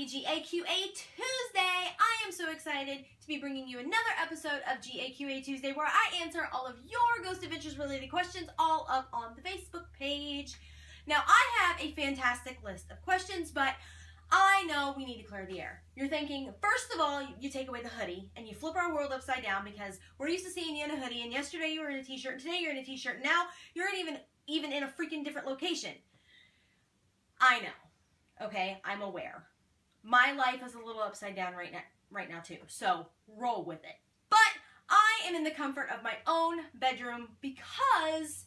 Happy GAQA Tuesday! I am so excited to be bringing you another episode of GAQA Tuesday where I answer all of your Ghost Adventures related questions all up on the Facebook page. Now, I have a fantastic list of questions, but I know we need to clear the air. You're thinking, first of all, you take away the hoodie and you flip our world upside down because we're used to seeing you in a hoodie, and yesterday you were in a t-shirt, and today you're in a t-shirt, and now you're even in a freaking different location. I know. Okay, I'm aware. My life is a little upside down right now too, so roll with it. But I am in the comfort of my own bedroom because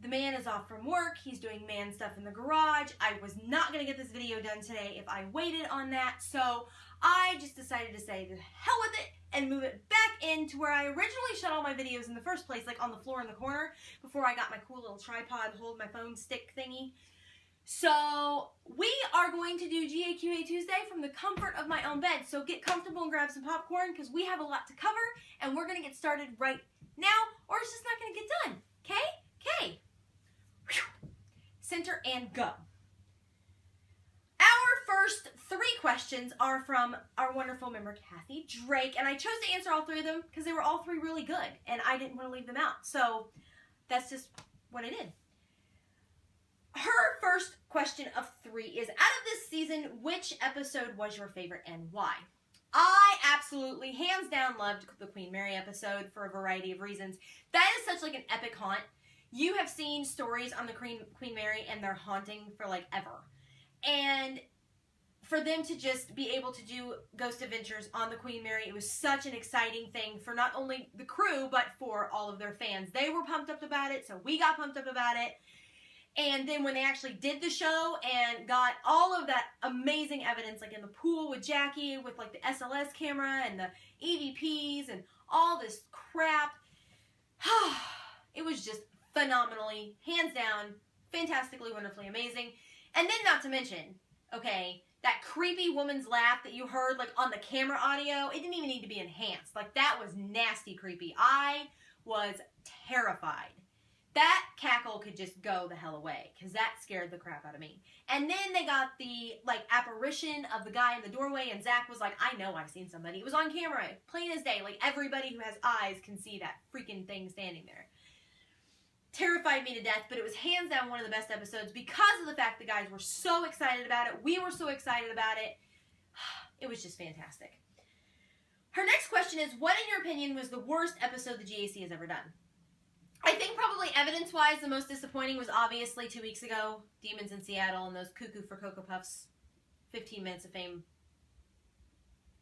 the man is off from work. He's doing man stuff in the garage. I was not going to get this video done today if I waited on that, so I just decided to say the hell with it and move it back into where I originally shot all my videos in the first place, like on the floor in the corner, before I got my cool little tripod hold my phone stick thingy. So we are going to do GAQA Tuesday from the comfort of my own bed. So get comfortable and grab some popcorn because we have a lot to cover and we're going to get started right now or it's just not going to get done. Okay? Okay. Center and go. Our first three questions are from our wonderful member Kathy Drake, and I chose to answer all three of them because they were all three really good and I didn't want to leave them out. So that's just what I did. Her first question of three is, out of this season, which episode was your favorite and why? I absolutely, hands down, loved the Queen Mary episode for a variety of reasons. That is such like an epic haunt. You have seen stories on the Queen Mary and their haunting for like ever. And for them to just be able to do Ghost Adventures on the Queen Mary, it was such an exciting thing for not only the crew, but for all of their fans. They were pumped up about it, so we got pumped up about it. And then when they actually did the show and got all of that amazing evidence, like in the pool with Jackie, with like the SLS camera and the EVPs and all this crap, it was just phenomenally, hands down, fantastically, wonderfully amazing. And then not to mention, okay, that creepy woman's laugh that you heard like on the camera audio, it didn't even need to be enhanced. Like that was nasty creepy. I was terrified. That cackle could just go the hell away because that scared the crap out of me. And then they got the like apparition of the guy in the doorway and Zach was like, I know I've seen somebody. It was on camera, plain as day. Like everybody who has eyes can see that freaking thing standing there. Terrified me to death, but it was hands down one of the best episodes because of the fact the guys were so excited about it. We were so excited about it. It was just fantastic. Her next question is, what in your opinion was the worst episode the GAC has ever done? I think probably evidence-wise, the most disappointing was obviously 2 weeks ago, Demons in Seattle and those Cuckoo for Cocoa Puffs 15 Minutes of Fame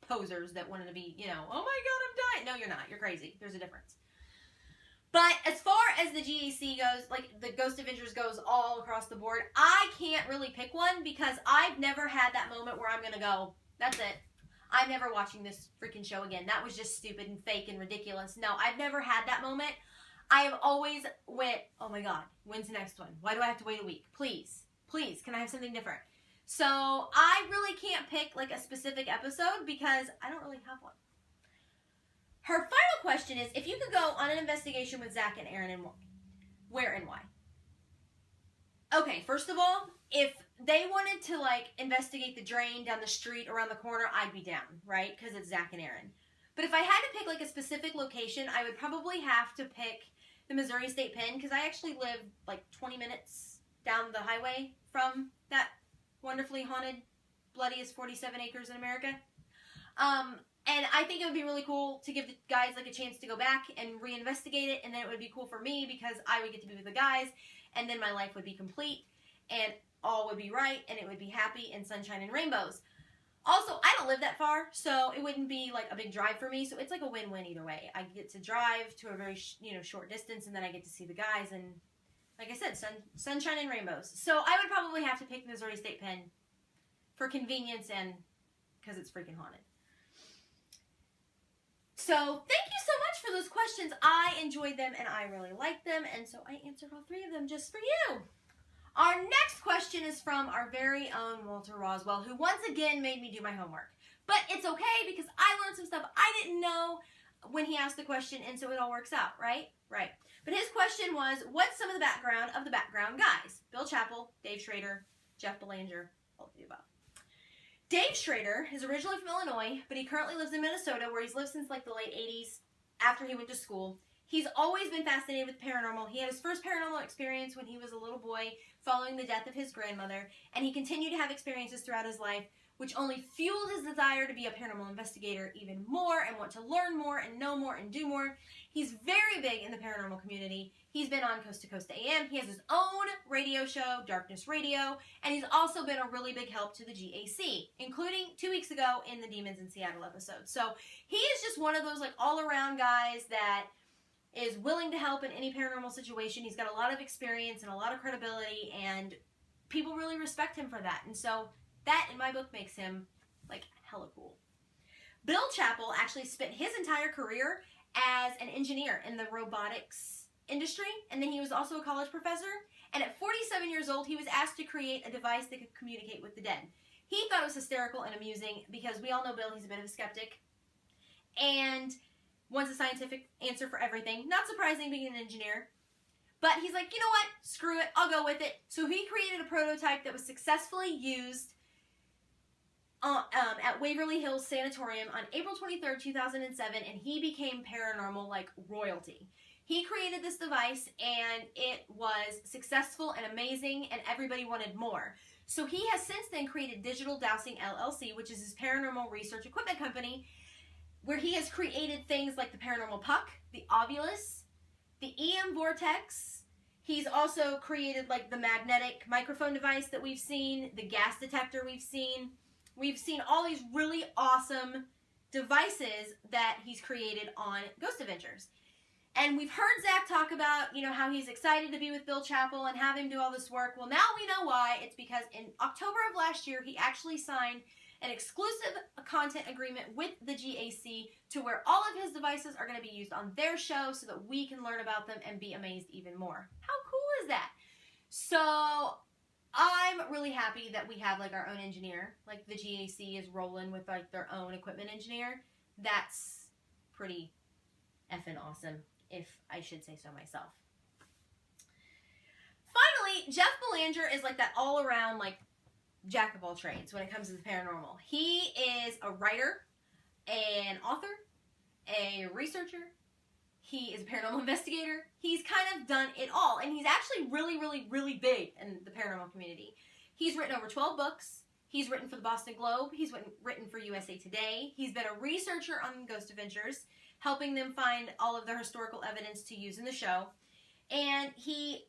posers that wanted to be, you know, oh my god, I'm dying. No, you're not. You're crazy. There's a difference. But as far as the GAC goes, like the Ghost Adventures goes all across the board, I can't really pick one because I've never had that moment where I'm going to go, that's it. I'm never watching this freaking show again. That was just stupid and fake and ridiculous. No, I've never had that moment. I have always went, oh my god, when's the next one? Why do I have to wait a week? Please, please, can I have something different? So I really can't pick like a specific episode because I don't really have one. Her final question is, if you could go on an investigation with Zach and Aaron, and where and why? Okay, first of all, if they wanted to like investigate the drain down the street around the corner, I'd be down, right? Because it's Zach and Aaron. But if I had to pick like a specific location, I would probably have to pick the Missouri State Pen because I actually live like 20 minutes down the highway from that wonderfully haunted, bloodiest 47 acres in America. And I think it would be really cool to give the guys like a chance to go back and reinvestigate it, and then it would be cool for me because I would get to be with the guys, and then my life would be complete, and all would be right, and it would be happy and sunshine and rainbows. Also, I don't live that far, so it wouldn't be like a big drive for me, so it's like a win-win either way. I get to drive to a very, short distance, and then I get to see the guys, and like I said, sunshine and rainbows. So I would probably have to pick Missouri State Pen for convenience and because it's freaking haunted. So thank you so much for those questions. I enjoyed them, and I really liked them, and so I answered all three of them just for you. Our next question is from our very own Walter Roswell, who once again made me do my homework. But it's okay because I learned some stuff I didn't know when he asked the question, and so it all works out, right? Right. But his question was, what's some of the background guys? Bill Chappell, Dave Schrader, Jeff Belanger, all of the above. Dave Schrader is originally from Illinois, but he currently lives in Minnesota, where he's lived since like the late 80s after he went to school. He's always been fascinated with paranormal. He had his first paranormal experience when he was a little boy following the death of his grandmother, and he continued to have experiences throughout his life, which only fueled his desire to be a paranormal investigator even more and want to learn more and know more and do more. He's very big in the paranormal community. He's been on Coast to Coast AM. He has his own radio show, Darkness Radio, and he's also been a really big help to the GAC, including 2 weeks ago in the Demons in Seattle episode. So he is just one of those like all-around guys that is willing to help in any paranormal situation. He's got a lot of experience and a lot of credibility, and people really respect him for that. And so that, in my book, makes him, like, hella cool. Bill Chappell actually spent his entire career as an engineer in the robotics industry, and then he was also a college professor. And at 47 years old, he was asked to create a device that could communicate with the dead. He thought it was hysterical and amusing because we all know Bill, he's a bit of a skeptic. And wants a scientific answer for everything. Not surprising being an engineer. But he's like, you know what? Screw it. I'll go with it. So he created a prototype that was successfully used at Waverly Hills Sanatorium on April 23rd, 2007, and he became paranormal like royalty. He created this device, and it was successful and amazing, and everybody wanted more. So he has since then created Digital Dowsing LLC, which is his paranormal research equipment company, where he has created things like the Paranormal Puck, the Ovilus, the EM Vortex. He's also created like the magnetic microphone device that we've seen, the gas detector we've seen. We've seen all these really awesome devices that he's created on Ghost Adventures. And we've heard Zach talk about, you know, how he's excited to be with Bill Chappell and have him do all this work. Well, now we know why. It's because in October of last year, he actually signed an exclusive content agreement with the GAC to where all of his devices are going to be used on their show so that we can learn about them and be amazed even more. How cool is that? So I'm really happy that we have like our own engineer. Like the GAC is rolling with like their own equipment engineer. That's pretty effing awesome, if I should say so myself. Finally, Jeff Belanger is like that all-around like jack of all trades when it comes to the paranormal. He is a writer, an author, a researcher. He is a paranormal investigator. He's kind of done it all, and he's actually really, really, really big in the paranormal community. He's written over 12 books. He's written for the Boston Globe. He's written for USA Today. He's been a researcher on Ghost Adventures, helping them find all of their historical evidence to use in the show. And he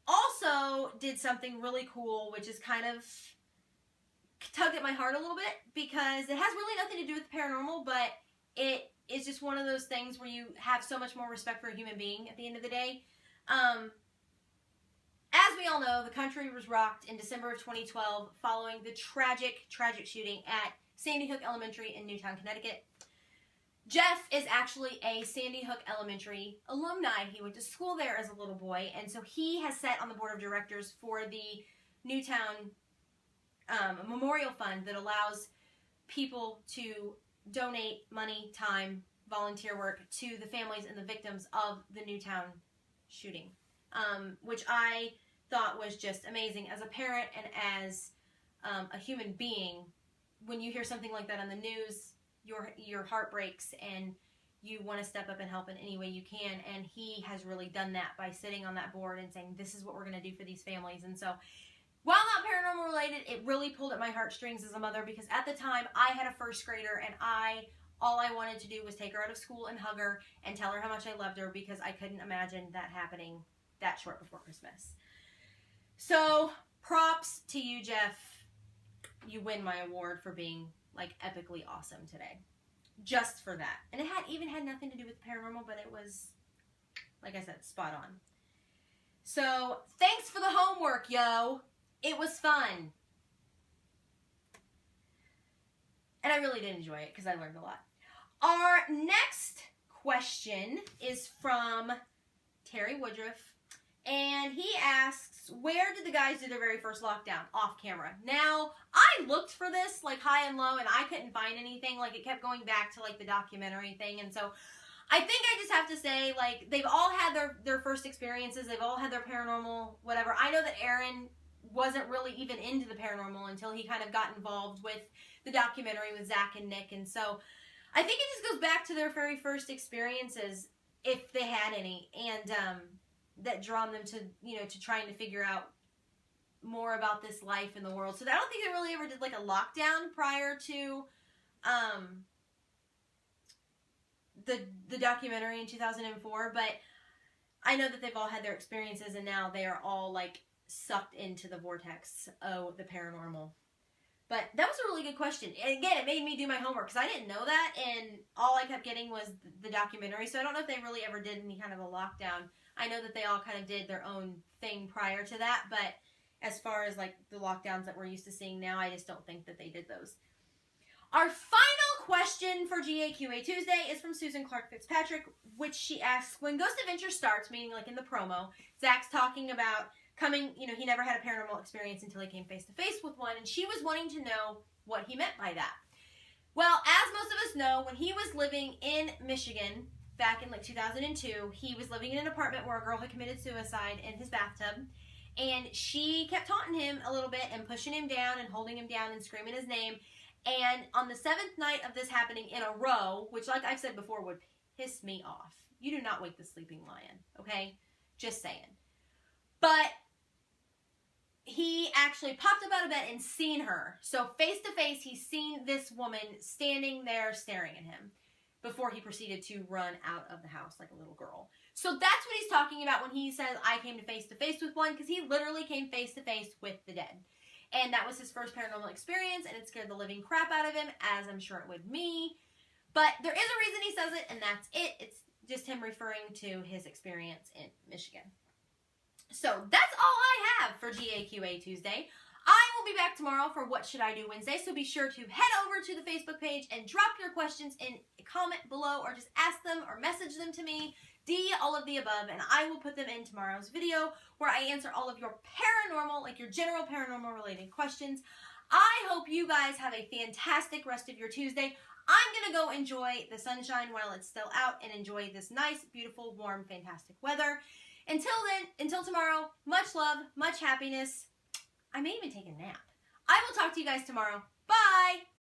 also did something really cool, which is kind of tugged at my heart a little bit, because it has really nothing to do with the paranormal, but it is just one of those things where you have so much more respect for a human being at the end of the day. As we all know, the country was rocked in December of 2012 following the tragic shooting at Sandy Hook Elementary in Newtown, Connecticut. Jeff is actually a Sandy Hook Elementary alumni. He went to school there as a little boy, and so he has sat on the board of directors for the Newtown Memorial Fund that allows people to donate money, time, volunteer work to the families and the victims of the Newtown shooting, which I thought was just amazing. As a parent and as a human being, when you hear something like that on the news, your heart breaks and you want to step up and help in any way you can. And he has really done that by sitting on that board and saying, this is what we're going to do for these families. And so, while not paranormal related, it really pulled at my heartstrings as a mother, because at the time I had a first grader, and all I wanted to do was take her out of school and hug her and tell her how much I loved her, because I couldn't imagine that happening that short before Christmas. So props to you, Jeff. You win my award for being like epically awesome today. Just for that. And it even had nothing to do with the paranormal, but it was, like I said, spot on. So thanks for the homework, yo. It was fun. And I really did enjoy it because I learned a lot. Our next question is from Terry Woodruff. And he asks, where did the guys do their very first lockdown? Off camera. Now, I looked for this, like, high and low, and I couldn't find anything. Like, it kept going back to, like, the documentary thing. And so, I think I just have to say, like, they've all had their first experiences. They've all had their paranormal whatever. I know that Aaron wasn't really even into the paranormal until he kind of got involved with the documentary with Zach and Nick. And so I think it just goes back to their very first experiences, if they had any, and that drawn them to, you know, to trying to figure out more about this life in the world. So I don't think they really ever did like a lockdown prior to the documentary in 2004, but I know that they've all had their experiences, and now they are all like sucked into the vortex of the paranormal. But that was a really good question. And again, it made me do my homework because I didn't know that, and all I kept getting was the documentary. So I don't know if they really ever did any kind of a lockdown. I know that they all kind of did their own thing prior to that, but as far as like the lockdowns that we're used to seeing now, I just don't think that they did those. Our final question for GAQA Tuesday is from Susan Clark Fitzpatrick, which she asks, when Ghost Adventure starts, meaning like in the promo, Zach's talking about coming, you know, he never had a paranormal experience until he came face to face with one, and she was wanting to know what he meant by that. Well, as most of us know, when he was living in Michigan back in like 2002, he was living in an apartment where a girl had committed suicide in his bathtub, and she kept taunting him a little bit and pushing him down and holding him down and screaming his name. And on the 7th night of this happening in a row, which like I've said before would piss me off. You do not wake the sleeping lion, okay? Just saying. But he actually popped up out of bed and seen her. So face to face, he's seen this woman standing there staring at him before he proceeded to run out of the house like a little girl. So that's what he's talking about when he says, I came to face with one, because he literally came face to face with the dead. And that was his first paranormal experience, and it scared the living crap out of him, as I'm sure it would me. But there is a reason he says it, and that's it. It's just him referring to his experience in Michigan. So that's all I have for GAQA Tuesday. I will be back tomorrow for What Should I Do Wednesday, so be sure to head over to the Facebook page and drop your questions in a comment below, or just ask them or message them to me. All of the above, and I will put them in tomorrow's video where I answer all of your paranormal, like your general paranormal related questions. I hope you guys have a fantastic rest of your Tuesday. I'm going to go enjoy the sunshine while it's still out and enjoy this nice, beautiful, warm, fantastic weather. Until then, until tomorrow, much love, much happiness. I may even take a nap. I will talk to you guys tomorrow. Bye!